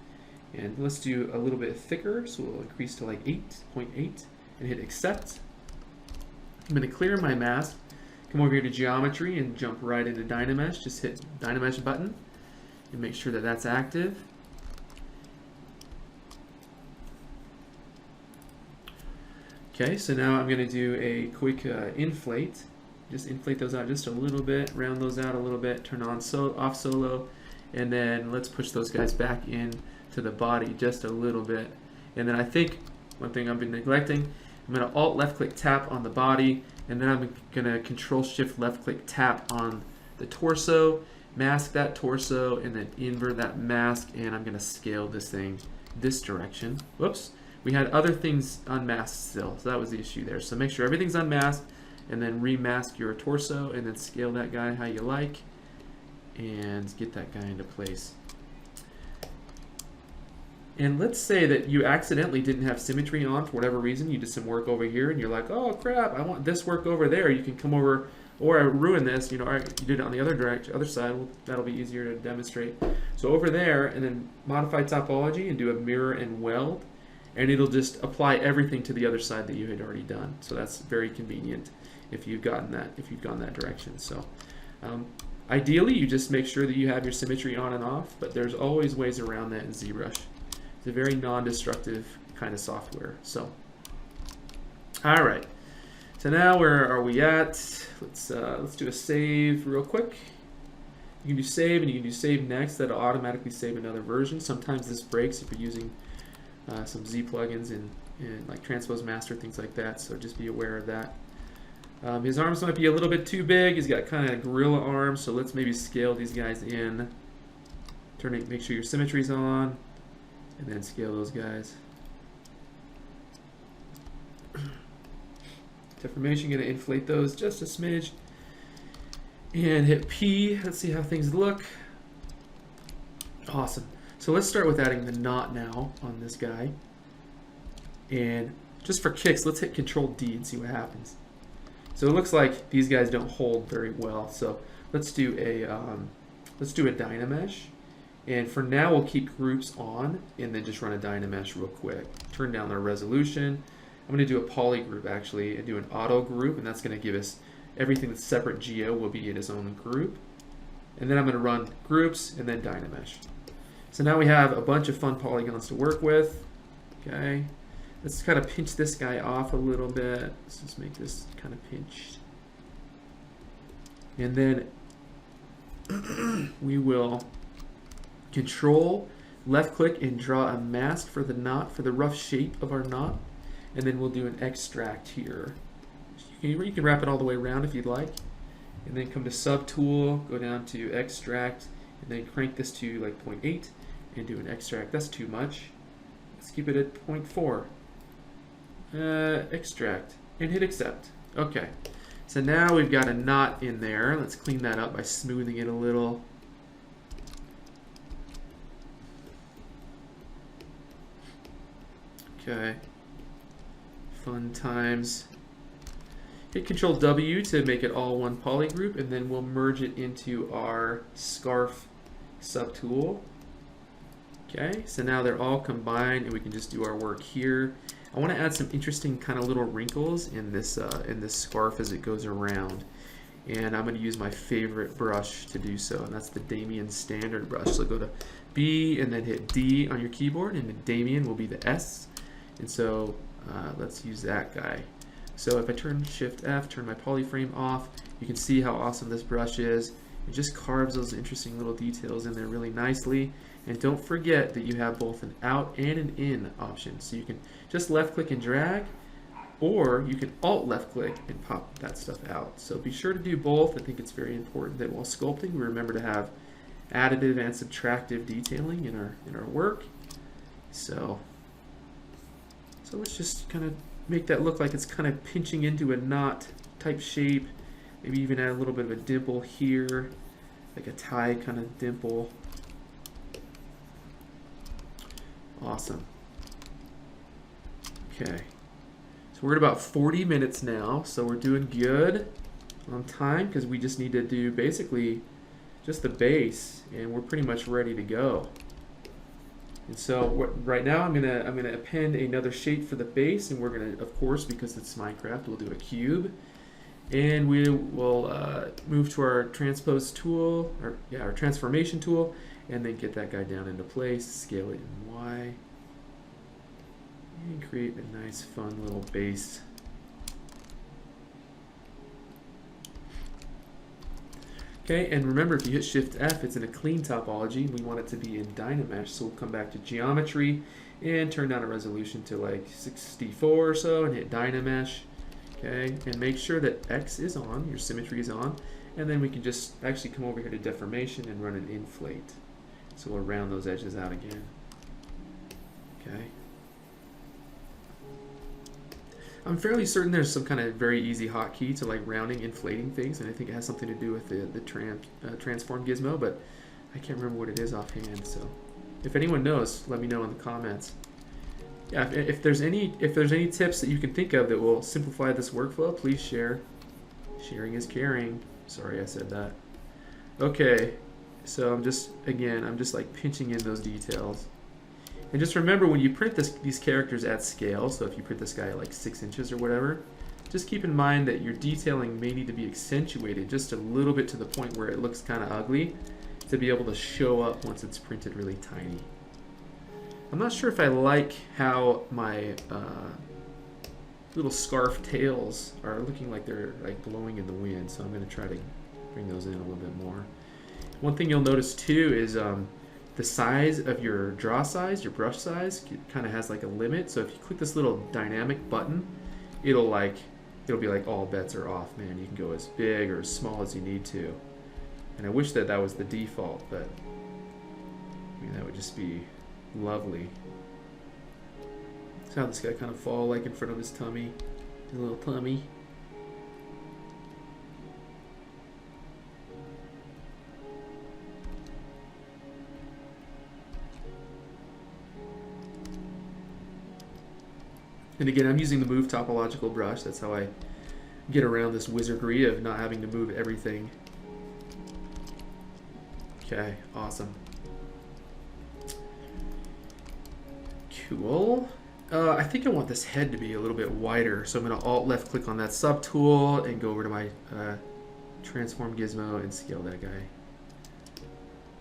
and let's do a little bit thicker. So we'll increase to like 8.8 and hit Accept. I'm going to clear my mask. Come over here to Geometry and jump right into Dynamesh. Just hit Dynamesh button and make sure that that's active. Okay, so now I'm going to do a quick inflate. Just inflate those out just a little bit, round those out a little bit, turn on off solo, and then let's push those guys back in to the body just a little bit. And then I think one thing I've been neglecting, I'm going to Alt left click tap on the body, and then I'm going to Control Shift left click tap on the torso, mask that torso, and then invert that mask, and I'm going to scale this thing this direction. Whoops. We had other things unmasked still, so that was the issue there. So make sure everything's unmasked, and then remask your torso, and then scale that guy how you like, and get that guy into place. And let's say that you accidentally didn't have symmetry on for whatever reason. You did some work over here, and you're like, oh crap, I want this work over there. You can come over, or I ruin this, you know, or you did it on the other side. Well, that'll be easier to demonstrate. So over there, and then modify topology and do a mirror and weld. And it'll just apply everything to the other side that you had already done. So that's very convenient if you've gone that direction. So ideally, you just make sure that you have your symmetry on and off, but there's always ways around that in ZBrush. It's a very non-destructive kind of software. So, all right. So now where are we at? Let's do a save real quick. You can do save, and you can do save next. That'll automatically save another version. Sometimes this breaks if you're using some Z plugins and like Transpose Master, things like that, so just be aware of that. His arms might be a little bit too big. He's got kind of gorilla arms, so let's maybe scale these guys in. Make sure your symmetry's on, and then scale those guys. Deformation, gonna inflate those just a smidge. And hit P, let's see how things look. Awesome. So let's start with adding the knot now on this guy. And just for kicks, let's hit Control D and see what happens. So it looks like these guys don't hold very well. So let's do a Dynamesh. And for now, we'll keep groups on and then just run a Dynamesh real quick. Turn down the resolution. I'm going to do a poly group actually and do an auto group, and that's going to give us everything that's separate geo will be in its own group. And then I'm going to run groups and then Dynamesh. So now we have a bunch of fun polygons to work with. Okay, let's kind of pinch this guy off a little bit. Let's just make this kind of pinched. And then we will Control left click and draw a mask for the knot, for the rough shape of our knot. And then we'll do an extract here. You can wrap it all the way around if you'd like. And then come to Subtool, go down to Extract, and then crank this to like 0.8 and do an extract. That's too much. Let's keep it at 0.4. Extract and hit Accept. Okay. So now we've got a knot in there. Let's clean that up by smoothing it a little. Okay. Fun times. Hit Control W to make it all one poly group, and then we'll merge it into our scarf subtool. Okay, so now they're all combined, and we can just do our work here. I want to add some interesting kind of little wrinkles in this scarf as it goes around, and I'm going to use my favorite brush to do so, and that's the Damien standard brush. So go to B and then hit D on your keyboard, and the Damien will be the S, and so let's use that guy. So if I turn Shift F, turn my polyframe off, you can see how awesome this brush is. It just carves those interesting little details in there really nicely. And don't forget that you have both an out and an in option. So you can just left click and drag, or you can alt left click and pop that stuff out. So be sure to do both. I think it's very important that while sculpting, we remember to have additive and subtractive detailing in our work. So let's just kind of make that look like it's kind of pinching into a knot type shape. Maybe even add a little bit of a dimple here, like a tie kind of dimple. Awesome. Okay. So we're at about 40 minutes now, so we're doing good on time because we just need to do basically just the base, and we're pretty much ready to go. And so right now I'm gonna append another shape for the base, and we're gonna, of course, because it's Minecraft, we'll do a cube, and we will move to our transpose tool, or yeah, our transformation tool, and then get that guy down into place, scale it in Y, and create a nice, fun little base. Okay, and remember, if you hit Shift F, it's in a clean topology. We want it to be in Dynamesh, so we'll come back to Geometry and turn down a resolution to like 64 or so, and hit Dynamesh. Okay, and make sure that X is on, your symmetry is on, and then we can just actually come over here to Deformation and run an inflate. So we'll round those edges out again. Okay. I'm fairly certain there's some kind of very easy hotkey to like rounding, inflating things, and I think it has something to do with the transform gizmo, but I can't remember what it is offhand. So, if anyone knows, let me know in the comments. Yeah, if there's any tips that you can think of that will simplify this workflow, please share. Sharing is caring. Sorry, I said that. Okay, so I'm just like pinching in those details. And just remember, when you print these characters at scale, so if you print this guy at like 6 inches or whatever, just keep in mind that your detailing may need to be accentuated just a little bit to the point where it looks kind of ugly to be able to show up once it's printed really tiny. I'm not sure if I like how my little scarf tails are looking like they're like blowing in the wind, so I'm going to try to bring those in a little bit more. One thing you'll notice too is the size of your draw size, your brush size, kind of has like a limit. So if you click this little dynamic button, it'll be like all bets are off, man. You can go as big or as small as you need to. And I wish that was the default, but I mean, that would just be lovely. See how this guy kind of fall like in front of his tummy, his little tummy. And again, I'm using the Move topological brush. That's how I get around this wizardry of not having to move everything. Okay, awesome. Cool. I think I want this head to be a little bit wider, so I'm going to Alt left click on that subtool and go over to my transform gizmo and scale that guy.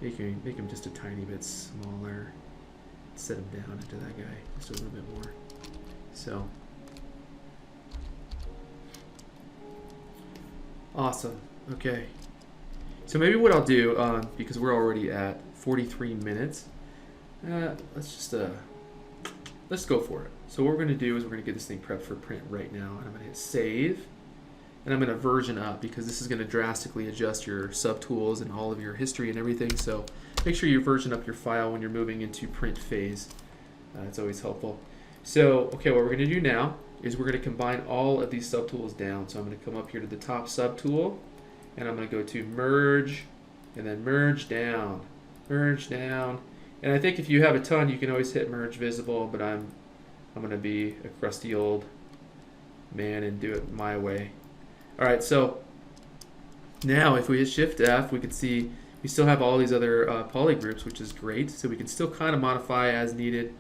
Make him just a tiny bit smaller. Set him down into that guy just a little bit more. So, awesome. Okay. So maybe what I'll do, because we're already at 43 minutes, let's go for it. So what we're going to do is we're going to get this thing prepped for print right now, and I'm going to hit save, and I'm going to version up because this is going to drastically adjust your subtools and all of your history and everything. So make sure you version up your file when you're moving into print phase. It's always helpful. So, okay, what we're going to do now is we're going to combine all of these subtools down. So I'm going to come up here to the top subtool, and I'm going to go to merge, and then merge down, merge down. And I think if you have a ton, you can always hit merge visible, but I'm going to be a crusty old man and do it my way. All right, so now if we hit Shift F, we can see we still have all these other poly groups, which is great. So we can still kind of modify as needed.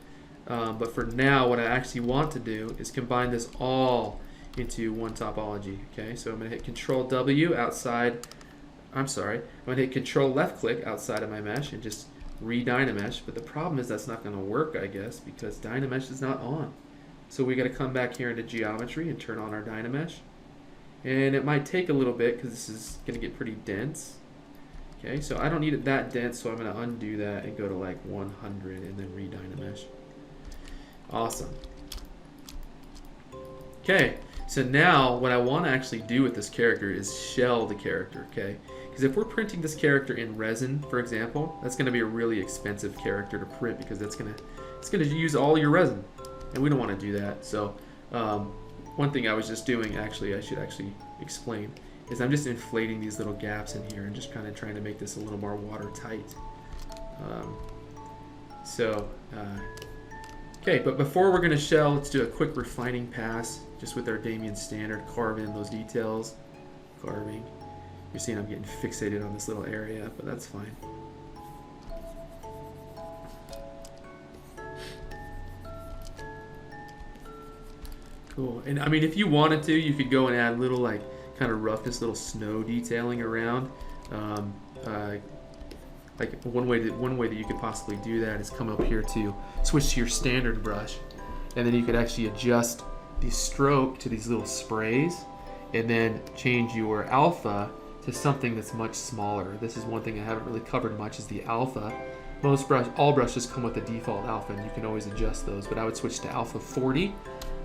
But for now, what I actually want to do is combine this all into one topology. Okay, so I'm going to hit Control W outside. I'm going to hit Control left click outside of my mesh and just re-Dynamesh. But the problem is that's not going to work, I guess, because Dynamesh is not on. So we got to come back here into Geometry and turn on our Dynamesh. And it might take a little bit because this is going to get pretty dense. Okay, so I don't need it that dense, so I'm going to undo that and go to like 100 and then re-Dynamesh. Awesome. Okay, so now what I want to actually do with this character is shell the character, okay? Because if we're printing this character in resin, for example, that's going to be a really expensive character to print because it's going to use all your resin, and we don't want to do that. So one thing I was just doing, actually, I should actually explain, is I'm just inflating these little gaps in here and just kind of trying to make this a little more watertight. Okay, but before we're going to shell, let's do a quick refining pass just with our Damien standard, carve in those details. Carving. You're seeing I'm getting fixated on this little area, but that's fine. Cool. And I mean, if you wanted to, you could go and add little, like, kind of roughness, little snow detailing around. Like one way that you could possibly do that is come up here to switch to your standard brush, and then you could actually adjust the stroke to these little sprays, and then change your alpha to something that's much smaller. This is one thing I haven't really covered much, is the alpha. All brushes come with the default alpha, and you can always adjust those, but I would switch to alpha 40.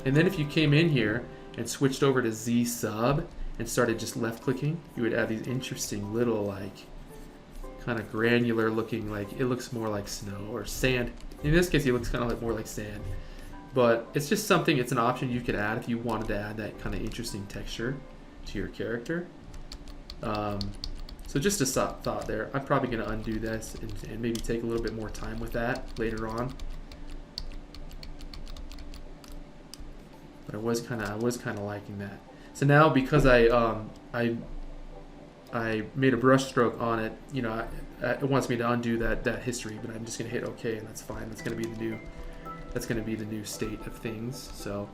And then if you came in here and switched over to Z sub and started just left clicking, you would add these interesting little, like, kind of granular looking, like, it looks more like snow or sand. In this case, it looks kind of like more like sand. But it's just something, it's an option you could add if you wanted to add that kind of interesting texture to your character. So just a thought there. I'm probably going to undo this and maybe take a little bit more time with that later on. But I was kind of liking that. So now, because I made a brush stroke on it, you know, it wants me to undo that history, but I'm just gonna hit OK, and that's fine. That's gonna be the new state of things. So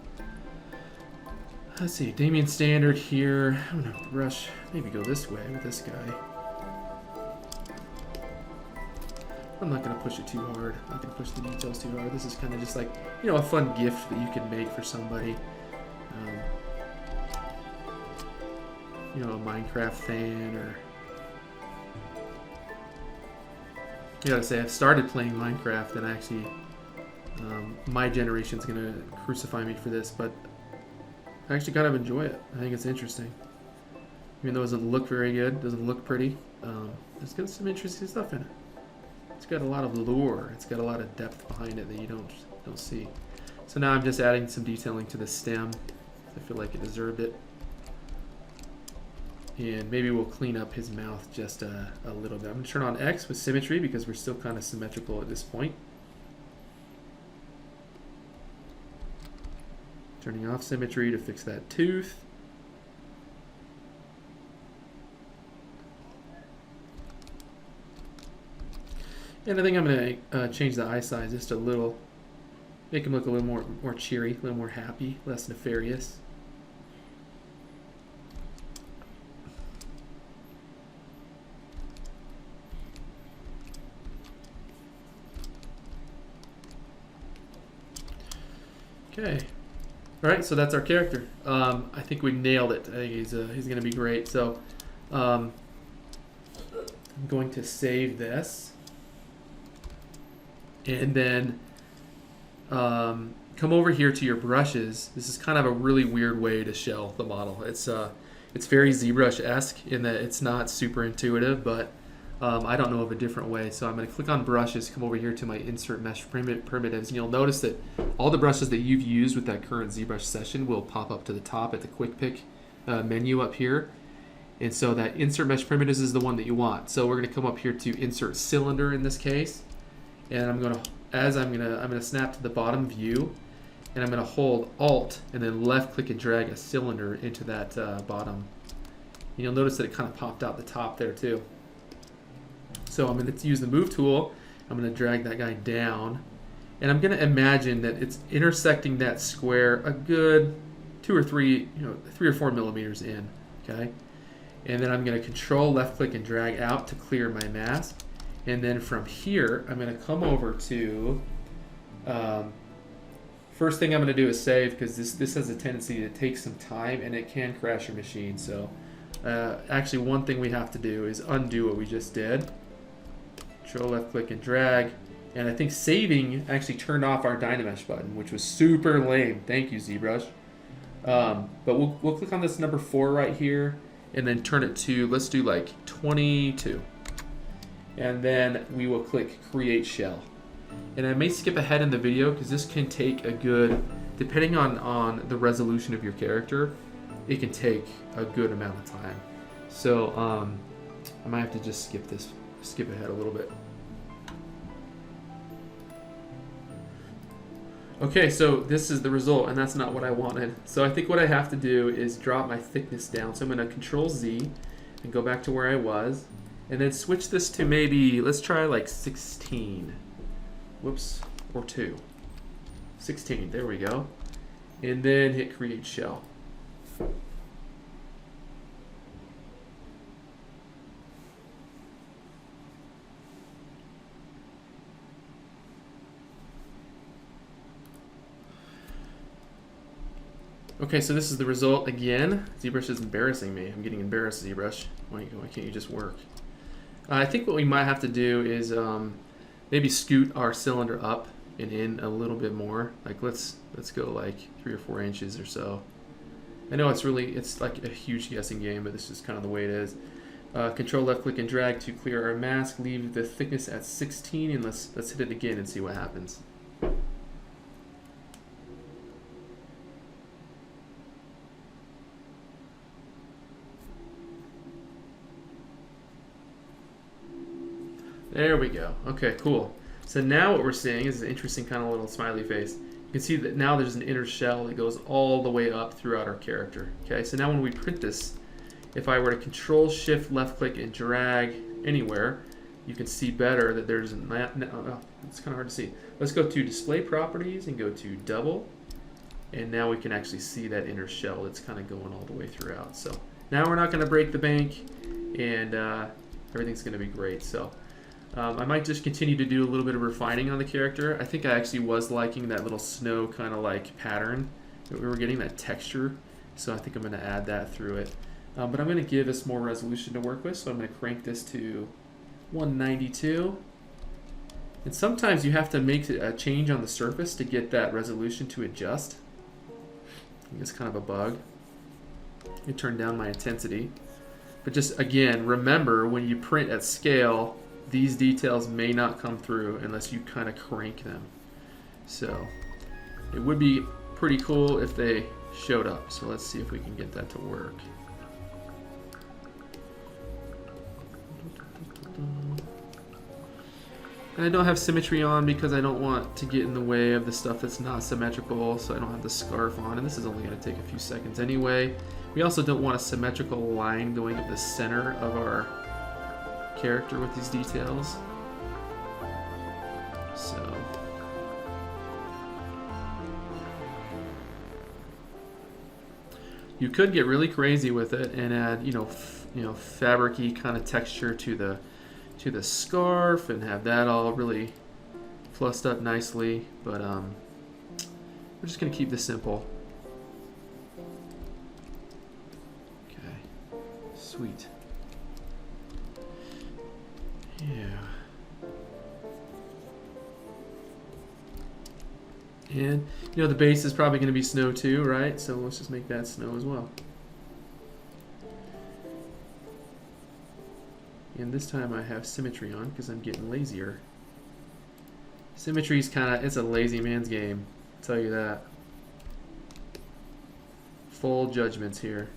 let's see, Damien standard here. I'm gonna brush, maybe go this way with this guy. I'm not gonna push it too hard. I'm not gonna push the details too hard. This is kind of just like, you know, a fun gift that you can make for somebody. You know, a Minecraft fan, or I gotta say, I've started playing Minecraft, and actually, my generation's gonna crucify me for this, but I actually kind of enjoy it. I think it's interesting, even though it doesn't look very good, doesn't look pretty. There's got some interesting stuff in it. It's got a lot of lure. It's got a lot of depth behind it that you don't see. So now I'm just adding some detailing to the stem. I feel like it deserved it. And maybe we'll clean up his mouth just a little bit. I'm going to turn on X with symmetry because we're still kind of symmetrical at this point. Turning off symmetry to fix that tooth. And I think I'm going to change the eye size just a little. Make him look a little more cheery, a little more happy, less nefarious. Okay. All right, so that's our character. I think we nailed it. I think he's going to be great. So I'm going to save this, and then come over here to your brushes. This is kind of a really weird way to shell the model. It's very Zbrush-esque in that it's not super intuitive, but I don't know of a different way. So I'm going to click on brushes, come over here to my insert mesh primitives, and you'll notice that all the brushes that you've used with that current ZBrush session will pop up to the top at the quick pick menu up here. And so that insert mesh primitives is the one that you want. So we're going to come up here to insert cylinder in this case, and I'm going to snap to the bottom view, and I'm going to hold Alt and then left click and drag a cylinder into that bottom. And you'll notice that it kind of popped out the top there too. So I'm going to use the move tool. I'm going to drag that guy down, and I'm going to imagine that it's intersecting that square a good 3 or 4 millimeters in. Okay, and then I'm going to control left click and drag out to clear my mask, and then from here I'm going to come over to first thing I'm going to do is save, because this has a tendency to take some time and it can crash your machine. So actually one thing we have to do is undo what we just did. Control left click and drag, and I think saving actually turned off our Dynamesh button, which was super lame. Thank you, ZBrush. But we'll click on this number 4 right here, and then turn it to, let's do like 22. And then we will click Create Shell. And I may skip ahead in the video because this can take a good, depending on the resolution of your character, it can take a good amount of time. So I might have to just skip ahead a little bit. Okay, so this is the result, and that's not what I wanted. So I think what I have to do is drop my thickness down. So I'm going to Control Z and go back to where I was, and then switch this to maybe, let's try like 16. Whoops, or 2. 16, there we go. And then hit Create Shell. Okay, so this is the result again. ZBrush is embarrassing me. I'm getting embarrassed, ZBrush. Why can't you just work? I think what we might have to do is maybe scoot our cylinder up and in a little bit more. Like let's go like 3 or 4 inches or so. I know it's like a huge guessing game, but this is kind of the way it is. Control left click and drag to clear our mask. Leave the thickness at 16, and let's hit it again and see what happens. There we go. Okay, cool. So now what we're seeing is an interesting kind of little smiley face. You can see that now there's an inner shell that goes all the way up throughout our character. Okay, so now when we print this, if I were to Control Shift left click and drag anywhere, you can see better that there's it's kind of hard to see. Let's go to Display Properties and go to Double, and now we can actually see that inner shell that's kind of going all the way throughout. So now we're not going to break the bank, and everything's going to be great. So I might just continue to do a little bit of refining on the character. I think I actually was liking that little snow kind of like pattern that we were getting, that texture. So I think I'm going to add that through it. But I'm going to give us more resolution to work with, so I'm going to crank this to 192. And sometimes you have to make a change on the surface to get that resolution to adjust. I think it's kind of a bug. I turn down my intensity. But just again, remember when you print at scale, these details may not come through unless you kind of crank them. So it would be pretty cool if they showed up. So let's see if we can get that to work. And I don't have symmetry on because I don't want to get in the way of the stuff that's not symmetrical, so I don't have the scarf on, and this is only going to take a few seconds anyway. We also don't want a symmetrical line going up the center of our character with these details. So you could get really crazy with it and add, fabric-y kind of texture to the scarf and have that all really fluffed up nicely, but we're just going to keep this simple. Okay, sweet. Yeah. And, the base is probably going to be snow too, right? So let's just make that snow as well. And this time I have symmetry on because I'm getting lazier. Symmetry's it's a lazy man's game, I'll tell you that. Full judgments here.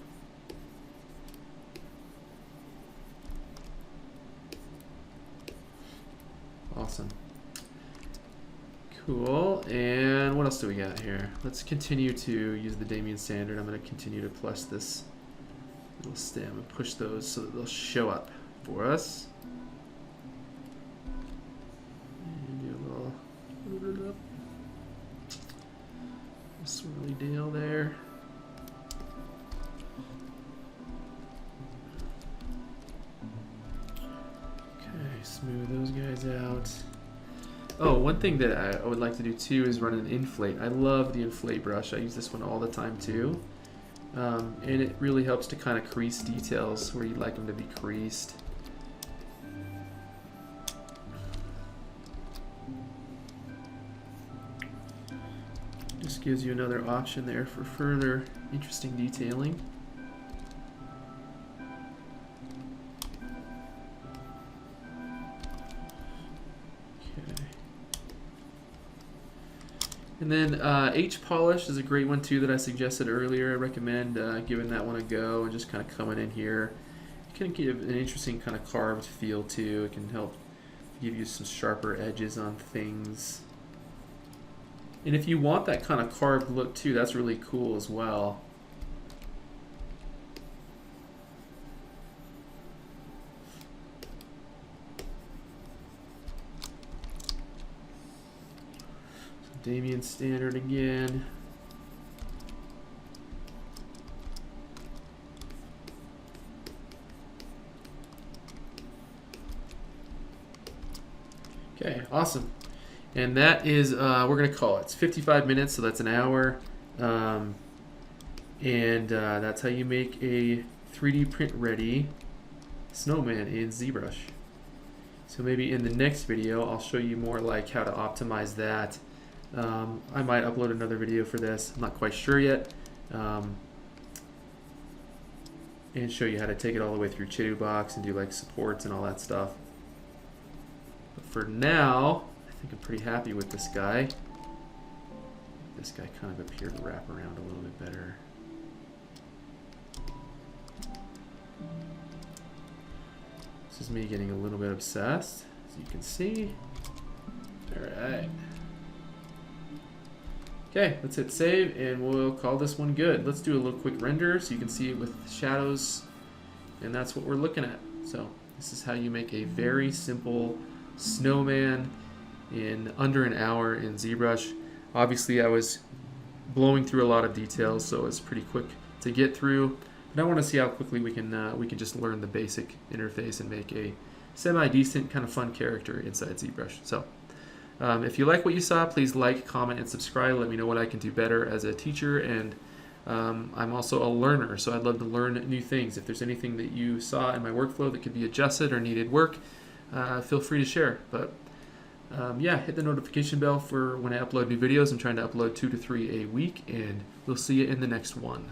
Awesome. Cool. And what else do we got here? Let's continue to use the Damien standard. I'm going to continue to plus this little stem and push those so that they'll show up for us. And do a little swirly deal there. Okay, smooth those guys out. Oh, one thing that I would like to do too is run an inflate. I love the inflate brush. I use this one all the time too. And it really helps to kind of crease details where you'd like them to be creased. Just gives you another option there for further interesting detailing. And then H polish is a great one too that I suggested earlier. I recommend giving that one a go and just kind of coming in here. It can give an interesting kind of carved feel too. It can help give you some sharper edges on things. And if you want that kind of carved look too, that's really cool as well. Damien standard again. Okay, awesome. And that is, we're going to call it. It's 55 minutes, so that's an hour. That's how you make a 3D print ready snowman in ZBrush. So maybe in the next video, I'll show you more like how to optimize that. I might upload another video for this. I'm not quite sure yet. And show you how to take it all the way through Chitubox and do like supports and all that stuff. But for now, I think I'm pretty happy with this guy. This guy kind of appeared to wrap around a little bit better. This is me getting a little bit obsessed, as you can see. All right. Okay, let's hit save and we'll call this one good. Let's do a little quick render so you can see it with shadows, and that's what we're looking at. So this is how you make a very simple snowman in under an hour in ZBrush. Obviously I was blowing through a lot of details, so it's pretty quick to get through. But I want to see how quickly we can just learn the basic interface and make a semi-decent kind of fun character inside ZBrush. So if you like what you saw, please like, comment, and subscribe. Let me know what I can do better as a teacher, and I'm also a learner, so I'd love to learn new things. If there's anything that you saw in my workflow that could be adjusted or needed work, feel free to share. But yeah, hit the notification bell for when I upload new videos. I'm trying to upload 2 to 3 a week, and we'll see you in the next one.